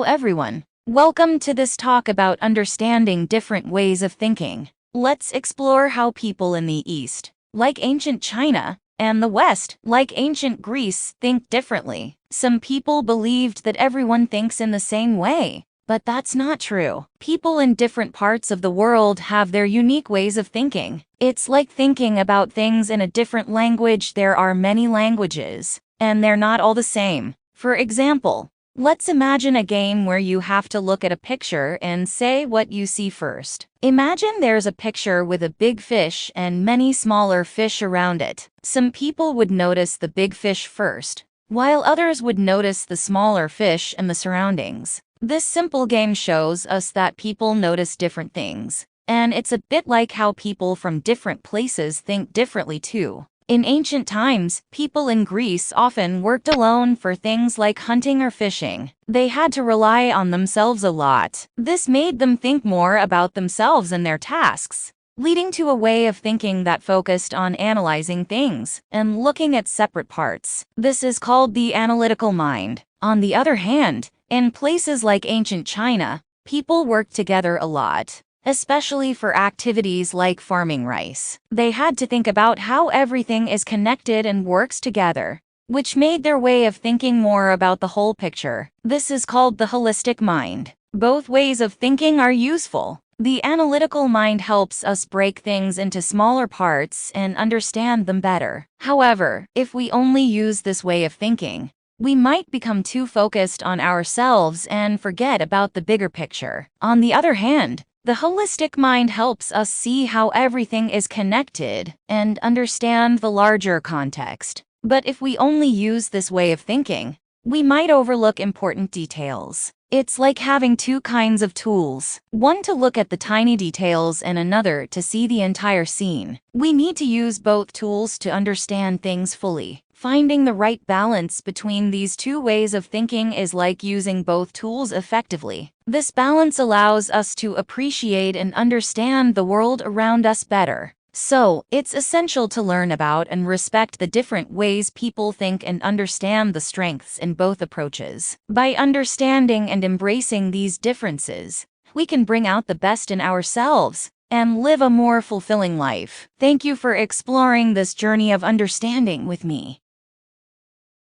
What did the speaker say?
Hello everyone. Welcome to this talk about understanding different ways of thinking. Let's explore how people in the East, like ancient China, and the West, like ancient Greece, think differently. Some people believed that everyone thinks in the same way, but that's not true. People in different parts of the world have their unique ways of thinking. It's like thinking about things in a different language. There are many languages, and they're not all the same. For example, let's imagine a game where you have to look at a picture and say what you see first. Imagine there's a picture with a big fish and many smaller fish around it. Some people would notice the big fish first, while others would notice the smaller fish and the surroundings. This simple game shows us that people notice different things, and it's a bit like how people from different places think differently too. In ancient times, people in Greece often worked alone for things like hunting or fishing. They had to rely on themselves a lot. This made them think more about themselves and their tasks, leading to a way of thinking that focused on analyzing things and looking at separate parts. This is called the analytical mind. On the other hand, in places like ancient China, people worked together a lot, especially for activities like farming rice. They had to think about how everything is connected and works together, which made their way of thinking more about the whole picture. This is called the holistic mind. Both ways of thinking are useful. The analytical mind helps us break things into smaller parts and understand them better. However, if we only use this way of thinking, we might become too focused on ourselves and forget about the bigger picture. On the other hand, the holistic mind helps us see how everything is connected and understand the larger context. But if we only use this way of thinking, we might overlook important details. It's like having two kinds of tools, one to look at the tiny details and another to see the entire scene. We need to use both tools to understand things fully. Finding the right balance between these two ways of thinking is like using both tools effectively. This balance allows us to appreciate and understand the world around us better. So, it's essential to learn about and respect the different ways people think and understand the strengths in both approaches. By understanding and embracing these differences, we can bring out the best in ourselves and live a more fulfilling life. Thank you for exploring this journey of understanding with me.